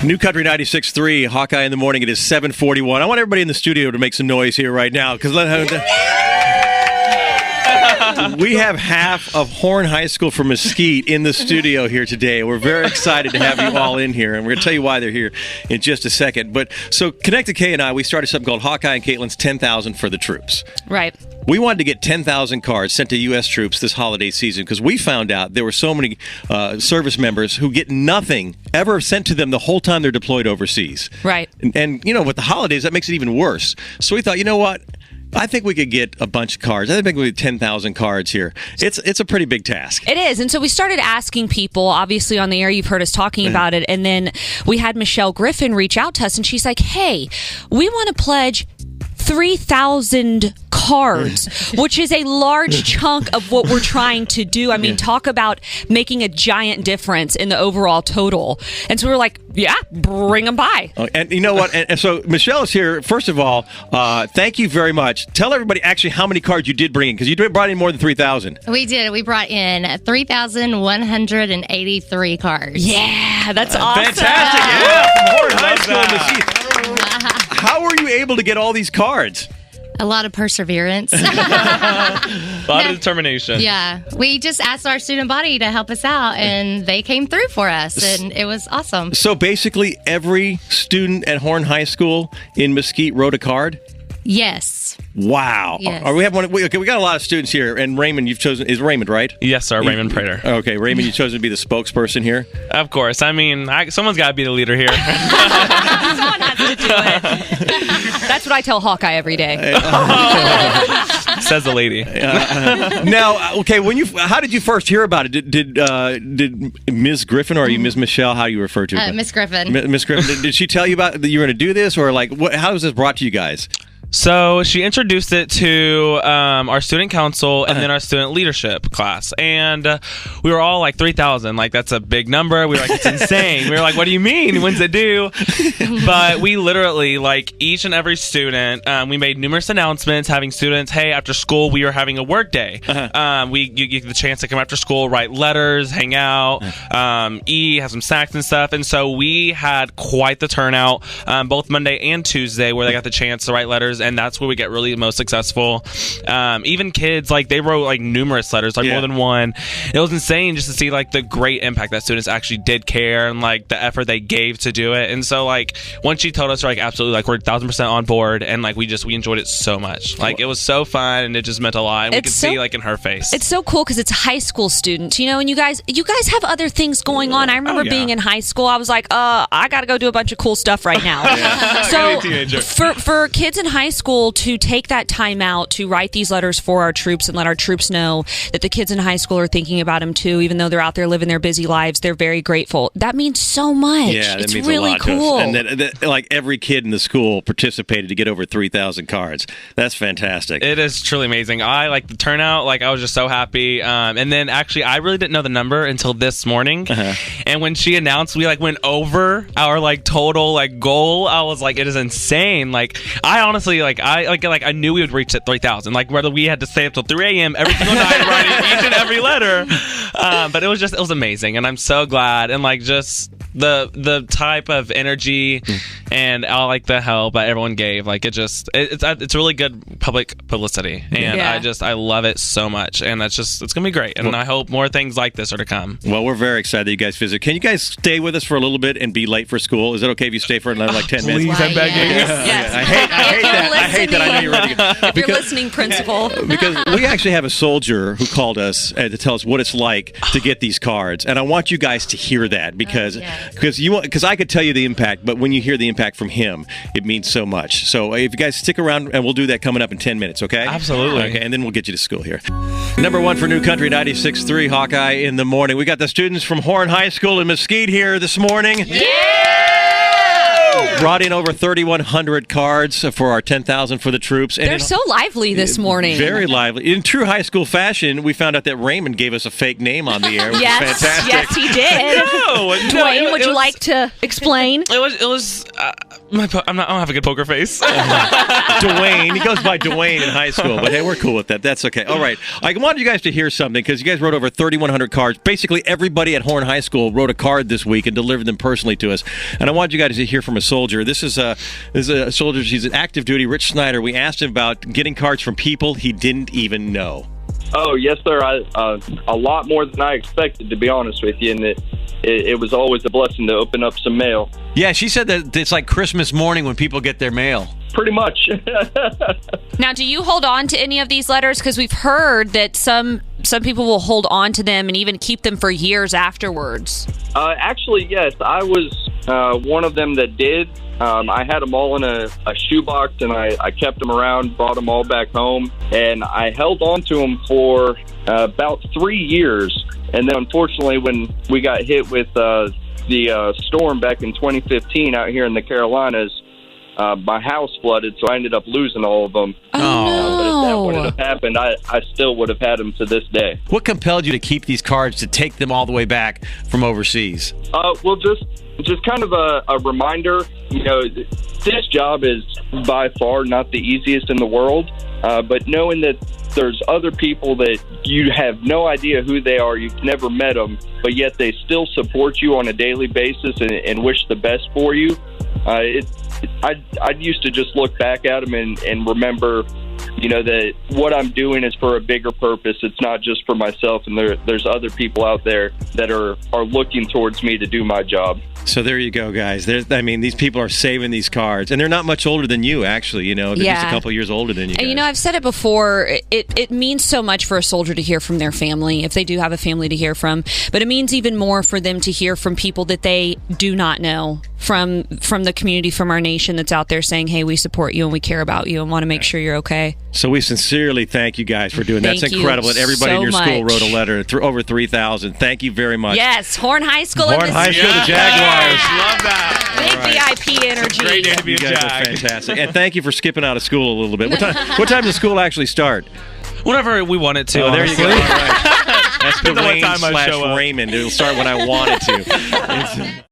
New Country 96.3, Hawkeye in the morning. It is 7:41. I want everybody in the studio to make some noise here right now because we have half of Horn High School from Mesquite in the studio here today. We're very excited to have you all in here, and we're going to tell you why they're here in just a second. But so Connected K and I, we started something called Hawkeye and Caitlin's 10,000 for the Troops. Right. We wanted to get 10,000 cards sent to U.S. troops this holiday season because we found out there were so many service members who get nothing ever sent to them the whole time they're deployed overseas. Right. And you know, with the holidays, that makes it even worse. So we thought, you know what? I think we could get a bunch of cards. I think we get 10,000 cards here. It's a pretty big task. It is. And so we started asking people, obviously on the air, you've heard us talking about it. And then we had Michelle Griffin reach out to us, and she's like, hey, we want to pledge 3,000 cards, which is a large chunk of what we're trying to do. I mean, talk about making a giant difference in the overall total. And so we were like, yeah, bring them by. Oh, and you know what? And so Michelle is here. First of all, thank you very much. Tell everybody actually how many cards you did bring in, because you brought in more than 3,000. We did. We brought in 3,183 cards. Yeah, that's awesome. Fantastic. Yeah. Horn High School in Mesquite. How were you able to get all these cards? A lot of perseverance. A lot of determination. Yeah. We just asked our student body to help us out, and they came through for us, and it was awesome. So basically, every student at Horn High School in Mesquite wrote a card? Yes. Wow. Yes. We have one. Okay, we got a lot of students here, and Raymond, you've chosen. Is Raymond right? Yes, sir. Raymond Prater. Okay, Raymond, you've chosen to be the spokesperson here. Of course. I mean, someone's got to be the leader here. Someone has to do it. That's what I tell Hawkeye every day. Says the lady. Now, okay, how did you first hear about it? Did Ms. Griffin, or are you Ms. Michelle? How do you refer to her? Miss Griffin. Miss Griffin, did she tell you about that you were going to do this, or like how was this brought to you guys? So she introduced it to our student council and then our student leadership class. And we were all like 3,000. Like, that's a big number. We were like, it's insane. We were like, what do you mean? When's it due? But we literally, like, each and every student, we made numerous announcements having students, hey, after school, we are having a work day. You get the chance to come after school, write letters, hang out, eat, have some snacks and stuff. And so we had quite the turnout both Monday and Tuesday where they got the chance to write letters. And that's where we get really most successful. Even kids, like, they wrote like numerous letters, like more than one. It was insane just to see like the great impact that students actually did care and like the effort they gave to do it. And so like once she told us, like, absolutely, like, we're 1,000% on board, and like we enjoyed it so much. Like, it was so fun, and it just meant a lot. And we could see like in her face. It's so cool because it's high school students, you know, and you guys have other things going on. I remember being in high school. I was like, I got to go do a bunch of cool stuff right now. So for kids in high school to take that time out to write these letters for our troops and let our troops know that the kids in high school are thinking about them too, even though they're out there living their busy lives, they're very grateful. That means so much. Yeah, it's means really a lot cool. To us. And that, like, every kid in the school participated to get over 3,000 cards. That's fantastic. It is truly amazing. I like the turnout. Like, I was just so happy. And then actually, I really didn't know the number until this morning. And when she announced, we like went over our like total like goal. I was like, it is insane. Like, I honestly I knew we would reach at 3,000. Like, whether we had to stay up till 3 a.m. every single night writing each and every letter. But it was amazing, and I'm so glad. And like just the type of energy and all like the help that everyone gave, like it's really good public publicity, and I love it so much, and it's gonna be great, and I hope more things like this are to come. Well, we're very excited that you guys visit. Can you guys stay with us for a little bit and be late for school? Is it okay if you stay for another like 10 minutes? Please, I'm begging. Yes. I hate that. I hate that. I know you're ready to go. If you're listening, principal. Because we actually have a soldier who called us to tell us what it's like to get these cards, and I want you guys to hear that because I could tell you the impact, but when you hear the impact from him, it means so much. So if you guys stick around, and we'll do that coming up in 10 minutes, okay? Absolutely. Okay, and then we'll get you to school here. Number one for New Country 96.3 Hawkeye in the morning. We got the students from Horn High School in Mesquite here this morning. Brought in over 3,100 cards for our 10,000 for the troops. And they're so lively this morning. Very lively. In true high school fashion, we found out that Raymond gave us a fake name on the air, which is fantastic. Yes, he did. Dwayne, would you like to explain? It was I don't have a good poker face. Dwayne. He goes by Dwayne in high school, but hey, we're cool with that. That's okay. All right. I wanted you guys to hear something because you guys wrote over 3,100 cards. Basically, everybody at Horn High School wrote a card this week and delivered them personally to us. And I wanted you guys to hear from a soldier. This is a soldier. He's an active duty, Rich Snyder. We asked him about getting cards from people he didn't even know. Oh, yes, sir. A lot more than I expected, to be honest with you, and it was always a blessing to open up some mail. Yeah, she said that it's like Christmas morning when people get their mail. Pretty much. Now, do you hold on to any of these letters? Because we've heard that some people will hold on to them and even keep them for years afterwards. Actually, yes. I was one of them that did. I had them all in a shoebox, and I kept them around, brought them all back home, and I held on to them for about 3 years. And then, unfortunately, when we got hit with the storm back in 2015 out here in the Carolinas, my house flooded, so I ended up losing all of them. Oh, But if that no. wouldn't have happened, I still would have had them to this day. What compelled you to keep these cards, to take them all the way back from overseas? Well, just kind of a reminder, this job is by far not the easiest in the world, but knowing that there's other people that you have no idea who they are, you've never met them, but yet they still support you on a daily basis and wish the best for you. I used to just look back at them and remember, that what I'm doing is for a bigger purpose. It's not just for myself, and there's other people out there that are looking towards me to do my job. So there you go, guys. These people are saving these cards, and they're not much older than you, actually. They're just a couple years older than you guys. And I've said it before, it means so much for a soldier to hear from their family, if they do have a family to hear from. But it means even more for them to hear from people that they do not know, from the community, from our nation that's out there saying, hey, we support you and we care about you and want to make sure you're okay. So we sincerely thank you guys for doing that. Thank That's you incredible. And everybody so in your school much. wrote a letter, over 3,000. Thank you very much. Yes, Horn High School. Horn in High School, the Jaguars. Love that. Big VIP energy. Great day to be You a guys are Jag. fantastic. And thank you for skipping out of school a little bit. What time does school actually start? Whenever we want it to. Oh, there you go. All honestly. right. That's Depends on what Dwayne time I show / up. Raymond. It'll start when I want it to.